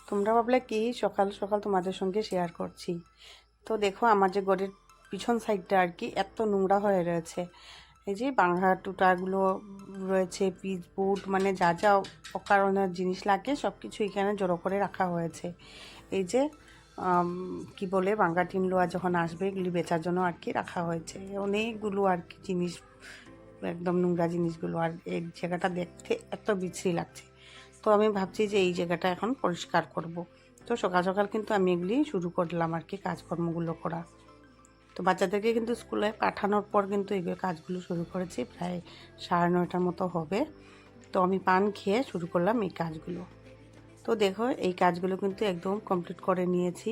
তোমরা ভাবলে কি সকাল সকাল তোমাদের সঙ্গে শেয়ার করছি। তো দেখো আমার যে ঘরের পিছন সাইডটা আর কি এত নোংরা হয়ে রয়েছে। এই যে বাংলা টুটাগুলো রয়েছে, পিচ বুট মানে যা যা অকারণের জিনিস লাগে সব কিছু এখানে জড়ো করে রাখা হয়েছে। এই যে কি বলে বাংলা টিন লোয়া যখন আসবে এগুলি বেচার জন্য আর কি রাখা হয়েছে অনেকগুলো আর কি জিনিস, একদম নোংরা জিনিসগুলো। আর এই জায়গাটা দেখতে এত বিশ্রী লাগছে। তো আমি ভাবছি যে এই জায়গাটা এখন পরিষ্কার করব। তো সকাল সকাল কিন্তু আমি এগুলি শুরু করলাম আর কি কাজকর্মগুলো করা। তো বাচ্চাদেরকে কিন্তু স্কুলে পাঠানোর পর কিন্তু এই কাজগুলো শুরু করেছি, প্রায় 9:30টার মতো হবে। তো আমি পান খেয়ে শুরু করলাম এই কাজগুলো। তো দেখো এই কাজগুলো কিন্তু একদম কমপ্লিট করে নিয়েছি।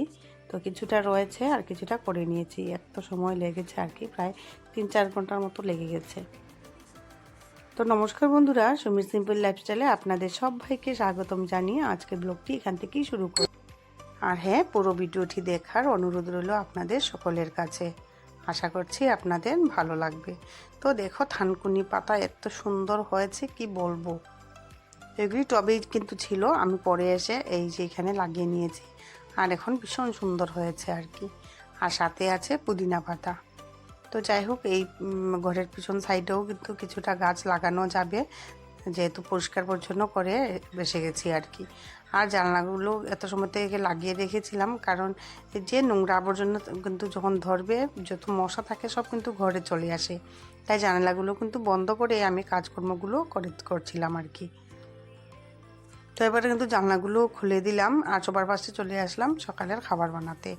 তো কিছুটা রয়েছে আর কিছুটা করে নিয়েছি। এত সময় লেগেছে আর কি, প্রায় 3-4 ঘন্টার মতো লেগে গেছে। তো নমস্কার বন্ধুরা, সুমির সিম্পল লাইফস্টাইলে আপনাদের সবাইকে স্বাগতম জানিয়ে আজকের ব্লগটি এখান থেকেই শুরু করি। আর হ্যাঁ, পুরো ভিডিওটি দেখার অনুরোধ রইল আপনাদের সকলের কাছে। আশা করছি আপনাদের ভালো লাগবে। তো দেখো থানকুনি পাতা এত সুন্দর হয়েছে কি বলবো। এগুলি টবেই কিন্তু ছিল, আমি পরে এসে এই যে এখানে লাগিয়ে নিয়েছি। আর এখন ভীষণ সুন্দর হয়েছে আর কি। আর সাথে আছে পুদিনা পাতা। তো যাই হোক, এই ঘরের পিছন সাইডেও কিন্তু কিছুটা গাছ লাগানো যাবে, যেহেতু পরিষ্কার পরিচ্ছন্ন করে এসে গেছি আর কি। আর জানলাগুলো এত সময় থেকে লাগিয়ে রেখেছিলাম, কারণ যে নোংরা আবর্জনা কিন্তু যখন ধরবে, যত মশা থাকে সব কিন্তু ঘরে চলে আসে। তাই জানালাগুলো কিন্তু বন্ধ করে আমি কাজকর্মগুলো করছিলাম আর কি। তো এবারে কিন্তু জানলাগুলো খুলে দিলাম আর সবার পাশে চলে আসলাম সকালের খাবার বানাতে।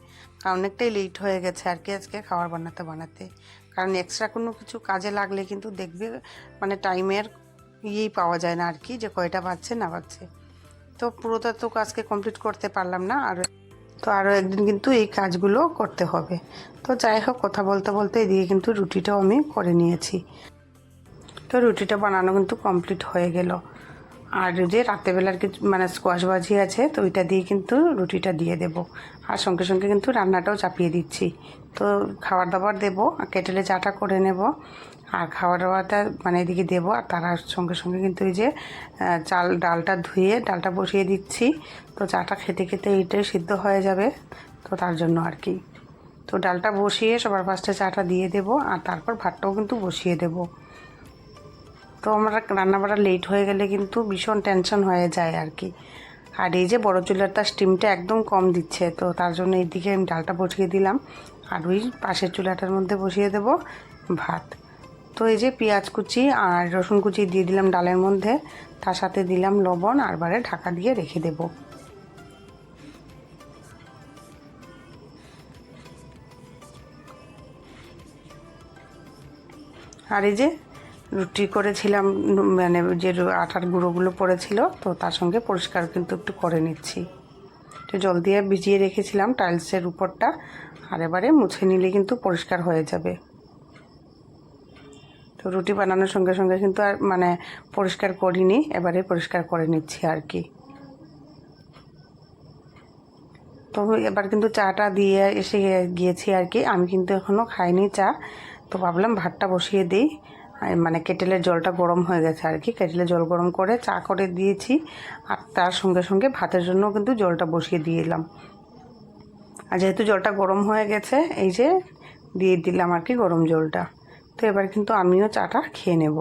কারণ অনেকটাই লেট হয়ে গেছে আর কি আজকে খাবার বানাতে। কারণ এক্সট্রা কোনো কিছু কাজে লাগলে কিন্তু দেখবে মানে টাইমের ইয়েই পাওয়া যায় না আর কি, যে কয়টা বাজছে না বাজছে। তো পুরোটা তো আজকে কমপ্লিট করতে পারলাম না, আর তো আরও একদিন কিন্তু এই কাজগুলো করতে হবে। তো যাই হোক, কথা বলতে বলতে এদিকে কিন্তু রুটিটাও আমি করে নিয়েছি। তো রুটিটা বানানো কিন্তু কমপ্লিট হয়ে গেল। আর যে রাত্রেবেলার কিছু মানে স্কোয়াশ ভাজি আছে, তো ওইটা দিয়ে কিন্তু রুটিটা দিয়ে দেব। আর সঙ্গে সঙ্গে কিন্তু রান্নাটাও চাপিয়ে দিচ্ছি। তো খাবার দাবার দেবো, কেটেলে চাটা করে নেব। আর খাবার দাবারটা মানে এদিকে দেবো, আর তার সঙ্গে সঙ্গে কিন্তু এই যে ডালটা ধুয়ে ডালটা বসিয়ে দিচ্ছি। তো চাটা খেতে খেতে এইটাই সিদ্ধ হয়ে যাবে, তো তার জন্য আর কি। তো ডালটা বসিয়ে সবার ফার্স্টে চাটা দিয়ে দেবো, আর তারপর ভাতটাও কিন্তু বসিয়ে দেবো। তো আমরা রান্নাবাড়া লেট হয়ে গেলে কিন্তু ভীষণ টেনশন হয়ে যায় আর কি। আর এই যে বড় চুলাটা স্টিমটা একদম কম দিচ্ছে, তো তার জন্য এইদিকে আমি ডালটা বসিয়ে দিলাম। আর ওই পাশের চুলাটার মধ্যে বসিয়ে দেব ভাত। তো এই যে পেঁয়াজ কুচি আর রসুন কুচি দিয়ে দিলাম ডালের মধ্যে, তার সাথে দিলাম লবণ, আর বারে ঢাকা দিয়ে রেখে দেব। আর এই যে রুটি করেছিলাম, মানে যে আটার গুঁড়োগুলো পড়েছিল, তো তার সঙ্গে পরিষ্কার কিন্তু একটু করে নিচ্ছি। তো জল দিয়ে ভিজিয়ে রেখেছিলাম টাইলসের উপরটা, আর এবারে মুছে নিলে কিন্তু পরিষ্কার হয়ে যাবে। তো রুটি বানানোর সঙ্গে সঙ্গে কিন্তু আর মানে পরিষ্কার করিনি, এবারে পরিষ্কার করে নিচ্ছি আর কি। তো এবার কিন্তু চাটা দিয়ে এসে গিয়েছি আর কি। আমি কিন্তু এখনও খাইনি চা। তো ভাবলাম ভাতটা বসিয়ে দিই, মানে কেটেলের জলটা গরম হয়ে গেছে আর কি। কেটেলে জল গরম করে চা করে দিয়েছি, আর তার সঙ্গে সঙ্গে ভাতের জন্য কিন্তু জলটা বসিয়ে দিলাম। আর যেহেতু জলটা গরম হয়ে গেছে, এই যে দিয়ে দিলাম আর কি গরম জলটা। তো এবার কিন্তু আমিও চাটা খেয়ে নেব।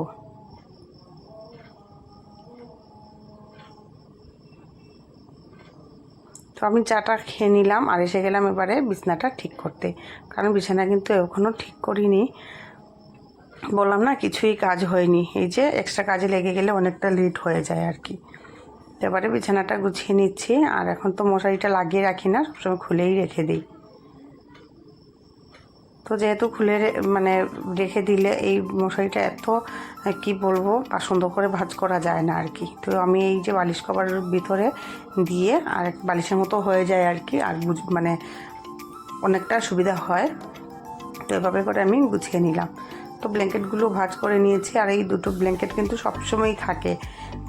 তো আমি চাটা খেয়ে নিলাম, আর এসে গেলাম এবারে বিছানাটা ঠিক করতে। কারণ বিছানা কিন্তু এখনও ঠিক করিনি, বললাম না কিছুই কাজ হয়নি। এই যে এক্সট্রা কাজে লেগে গেলে অনেকটা লেট হয়ে যায় আর কি। এবারে বিছানাটা গুছিয়ে নিচ্ছি। আর এখন তো মশারিটা লাগিয়ে রাখি না, সবসময় খুলেই রেখে দিই। তো যেহেতু খুলে মানে রেখে দিলে এই মশারিটা এত কি বলবো, আর সুন্দর করে ভাঁজ করা যায় না আর কি। তো আমি এই যে বালিশ কভারের ভিতরে দিয়ে আর বালিশের মতো হয়ে যায় আর কি, আর মানে অনেকটা সুবিধা হয়। তো এভাবে করে আমি গুছিয়ে নিলাম। তো ব্ল্যাঙ্কেটগুলো ভাঁজ করে নিয়েছি। আর এই দুটো ব্ল্যাঙ্কেট কিন্তু সবসময়ই থাকে,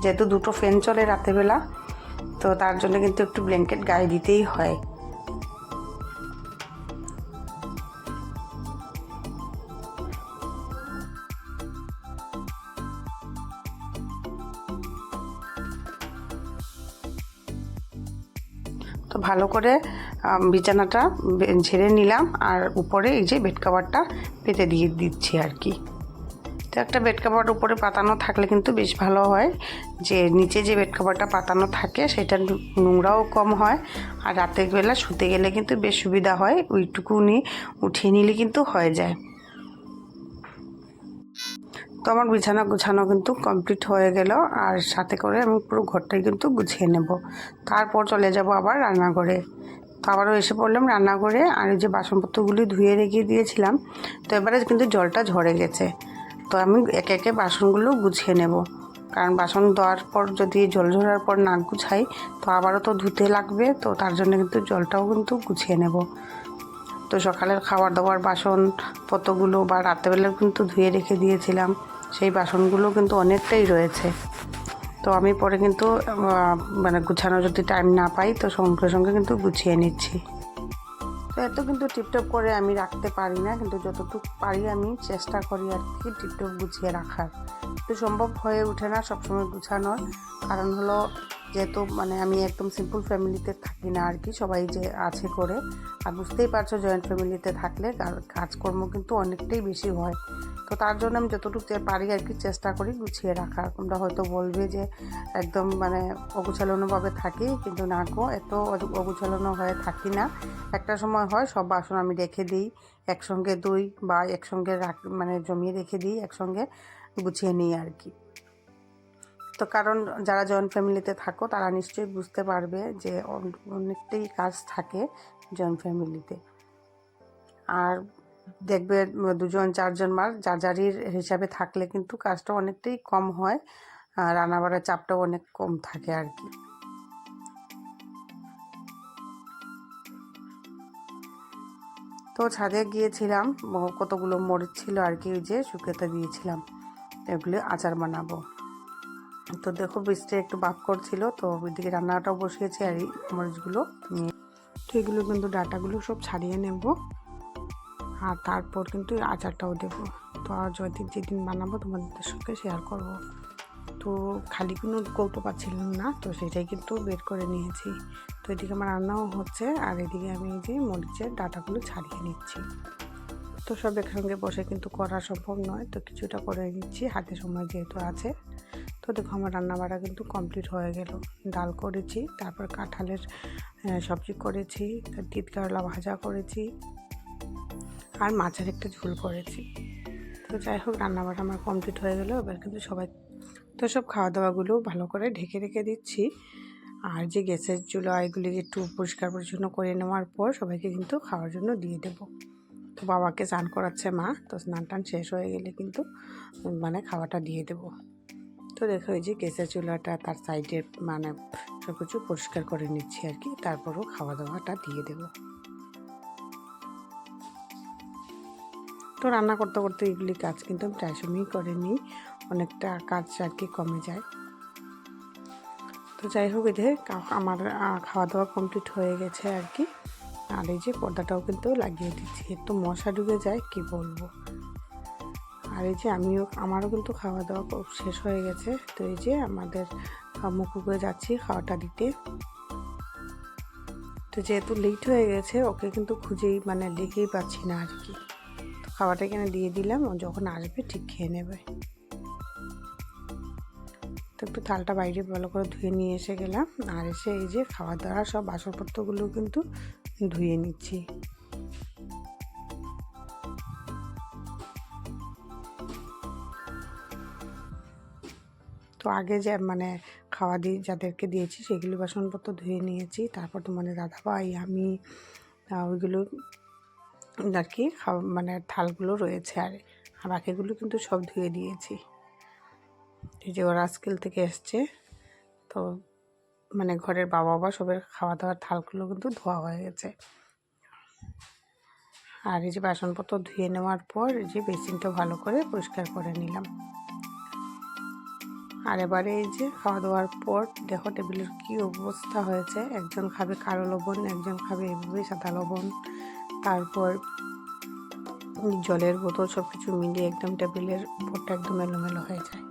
যেহেতু দুটো ফ্যান চলে রাতেরবেলা, তো তার জন্য কিন্তু একটু ব্ল্যাঙ্কেট গায়ে দিতেই হয়। তো ভালো করে বিছানাটা ঝেড়ে নিলাম, আর উপরে এই যে বেড কভারটা পেতে দিয়ে দিচ্ছি আর কি। তো একটা বেড কভার উপরে পাতানো থাকলে কিন্তু বেশ ভালো হয়, যে নিচে যে বেড কভারটা পাতানো থাকে সেটা নোংরাও কম হয়, আর রাতের বেলা শুতে গেলে কিন্তু বেশ সুবিধা হয়, ওইটুকুনি উঠিয়ে নিলে কিন্তু হয়ে যায়। তো আমার বিছানা গুছানো কিন্তু কমপ্লিট হয়ে গেল, আর সাথে করে আমি পুরো ঘরটাই কিন্তু গুছিয়ে নেব। তারপর চলে যাব আবার রান্নাঘরে। তো আবারও এসে পড়লাম রান্নাঘরে, আর এই যে বাসনপত্রগুলি ধুয়ে রেখে দিয়েছিলাম, তো এবারে কিন্তু জলটা ঝরে গেছে। তো আমি একে একে বাসনগুলো গুছিয়ে নেব, কারণ বাসন ধোয়ার পর যদি জল ঝরার পর না গুছাই তো আবারও তো ধুতে লাগবে, তো তার জন্য কিন্তু জলটাও কিন্তু গুছিয়ে নেব। তো সকালের খাবার দাবার বাসনপত্রগুলো বা রাত্রেবেলা কিন্তু ধুয়ে রেখে দিয়েছিলাম, সেই বাসনগুলো কিন্তু অনেকটাই রয়েছে। তো আমি পরে কিন্তু মানে গুছানো যদি টাইম না পাই তো সঙ্গে সঙ্গে কিন্তু গুছিয়ে নিচ্ছি। তো এত কিন্তু টিপটপ করে আমি রাখতে পারি না, কিন্তু যতটুকু পারি আমি চেষ্টা করি আর কি টিপটপ গুছিয়ে রাখার। তো সম্ভব হয়ে ওঠে না সবসময় গুছানোর, কারণ হলো যেহেতু মানে আমি একদম সিম্পল ফ্যামিলিতে থাকি না আর কি, সবাই যে আছে করে, আর বুঝতেই পারছো জয়েন্ট ফ্যামিলিতে থাকলে কাজকর্ম কিন্তু অনেকটাই বেশি হয়। তো তার জন্য আমি যতটুকু পারি আর কি চেষ্টা করি গুছিয়ে রাখার। তোমরা হয়তো বলবে যে একদম মানে অগুছালোভাবে থাকি, কিন্তু না গো, এত অগুছালো হয়ে থাকি না। একটা সময় হয় সব বাসন আমি রেখে দিই একসঙ্গে, ধুই বা একসঙ্গে মানে জমিয়ে রেখে দিই, একসঙ্গে গুছিয়ে নিই আর কি। তো কারণ যারা জয়েন্ট ফ্যামিলিতে থাকো তারা নিশ্চয়ই বুঝতে পারবে যে অনেকটাই কাজ থাকে জয়েন্ট ফ্যামিলিতে। আর দেখবে 2-4 মার যার হিসাবে থাকলে কিন্তু কাজটা অনেকটাই কম হয়, আর রান্নাবাড়ার চাপটাও অনেক কম থাকে আর কি। তো ছাদে গিয়েছিলাম, কতগুলো মরিচ ছিল আর কি, ওই যে শুকাতে দিয়েছিলাম, এগুলো আচার বানাবো। তো দেখো বৃষ্টি একটু বাপ করছিল, তো ওইদিকে রান্নাটাও বসিয়েছি, আর এই মরিচগুলো নিয়ে তো এগুলো কিন্তু ডাটাগুলো সব ছাড়িয়ে নেব, আর তারপর কিন্তু আচারটাও দেবো। তো আর যেদিন বানাবো তোমাদের সঙ্গে শেয়ার করব। তো খালি কোনো কৌটো পাচ্ছিলাম না, তো সেটাই কিন্তু বের করে নিয়েছি। তো এদিকে আমার রান্নাও হচ্ছে, আর এদিকে আমি এই যে মরিচের ডাটাগুলো ছাড়িয়ে নিচ্ছি। তো সব একসঙ্গে বসে কিন্তু করা সম্ভব নয়, তো কিছুটা করে নিচ্ছি হাতে সময় যেহেতু আছে। তো দেখো আমার রান্নাবাড়া কিন্তু কমপ্লিট হয়ে গেল। ডাল করেছি, তারপর কাঁঠালের সবজি করেছি, তিত করলা ভাজা করেছি, আর মাছের একটা ঝোল করেছি। তো যাই হোক রান্নাবাড়া আমার কমপ্লিট হয়ে গেল। এবার কিন্তু সবাই তো সব খাওয়া দাওয়াগুলো ভালো করে ঢেকে রেখে দিচ্ছি, আর যে গ্যাসের চুলা এগুলিকে একটু পরিষ্কার পরিচ্ছন্ন করে নেওয়ার পর সবাইকে কিন্তু খাওয়ার জন্য দিয়ে দেবো। তো বাবাকে স্নান করাচ্ছে মা, তো স্নান টান শেষ হয়ে গেলে কিন্তু মানে খাওয়াটা দিয়ে দেবো। তো দেখো এই যে গ্যাসের চুলাটা তার সাইডে মানে সব কিছু পরিষ্কার করে নিচ্ছি আর কি, তারপরও খাওয়া দাওয়াটা দিয়ে দেবো। তো রান্না করতে করতে এগুলি কাজ কিন্তু আমি প্রায় সময়ই করে নিই, অনেকটা কাজ আর কি কমে যায়। তো যাই হোক এদের আমার খাওয়া দাওয়া কমপ্লিট হয়ে গেছে আর কি, আর এই যে পর্দাটাও কিন্তু লাগিয়ে দিচ্ছি, একটু মশা ঢুকে যায় কি বলবো। আর এই যে আমারও কিন্তু খাওয়া দাওয়া শেষ হয়ে গেছে। তো এই যে আমাদের মুখে যাচ্ছি খাওয়াটা দিতে। তো যেহেতু লেট হয়ে গেছে ওকে কিন্তু খুঁজেই মানে দেখেই পাচ্ছি না আর কি, তো খাওয়াটা এখানে দিয়ে দিলাম, ও যখন আসবে ঠিক খেয়ে নেবে। তো একটু থালটা বাইরে ভালো করে ধুয়ে নিয়ে এসে গেলাম, আর এসে এই যে খাওয়া দাওয়া সব বাসনপত্রগুলো কিন্তু ধুয়ে নিচ্ছি। তো আগে যে মানে খাওয়া দিয়ে যাদেরকে দিয়েছি সেগুলো বাসনপত্র ধুয়ে নিয়েছি, তারপর তোমাদের দাদাভাই আমি ওইগুলো আর কি মানে থালগুলো রয়েছে, আর বাকিগুলো কিন্তু সব ধুয়ে দিয়েছি। এই যে ওরা স্কুল থেকে এসছে, তো মানে ঘরের বাবা সবের খাওয়া দাওয়ার থালগুলো কিন্তু ধোয়া হয়ে গেছে। আর এই যে বাসনপত্র ধুয়ে নেওয়ার পর এই যে বেসিনটা ভালো করে পরিষ্কার করে নিলাম। আর এবারে এই যে খাওয়া দাওয়ার পর দেখো টেবিলের কী অবস্থা হয়েছে, একজন খাবে কালো লবণ, একজন খাবে এভাবে সাদা লবণ, তারপর জলের বোতল, সব কিছু মিলিয়ে একদম টেবিলের উপরটা একদম এলোমেলো হয়ে যায়।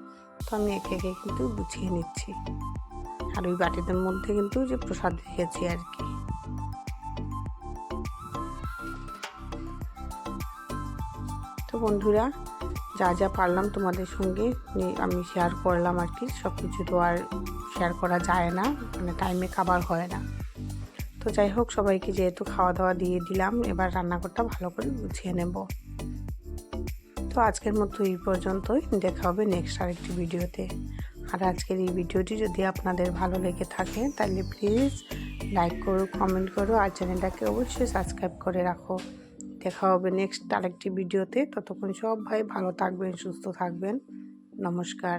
তো আমি একে একে কিন্তু গুছিয়ে নিচ্ছি। আর ওই বাটিদের মধ্যে কিন্তু যে প্রসাদ রেখেছি আর কি। তো বন্ধুরা, যা যা পারলাম তোমাদের সঙ্গে আমি শেয়ার করলাম আর কি। সব কিছু তো আর শেয়ার করা যায় না, মানে টাইমে খাবার হয় না। তো যাই হোক, সবাইকে যেহেতু খাওয়া দাওয়া দিয়ে দিলাম, এবার রান্নাঘরটা ভালো করে গুছিয়ে নেব। তো আজকের মতো এই পর্যন্তই, দেখা হবে নেক্সট আরেকটি ভিডিওতে। আর আজকের এই ভিডিওটি যদি আপনাদের ভালো লেগে থাকে তাহলে প্লিজ লাইক করো, কমেন্ট করো, আর চ্যানেলটাকে অবশ্যই সাবস্ক্রাইব করে রাখো। দেখা হবে নেক্সট আরেকটি ভিডিওতে। ততক্ষণ সব ভাই ভালো থাকবেন, সুস্থ থাকবেন। নমস্কার।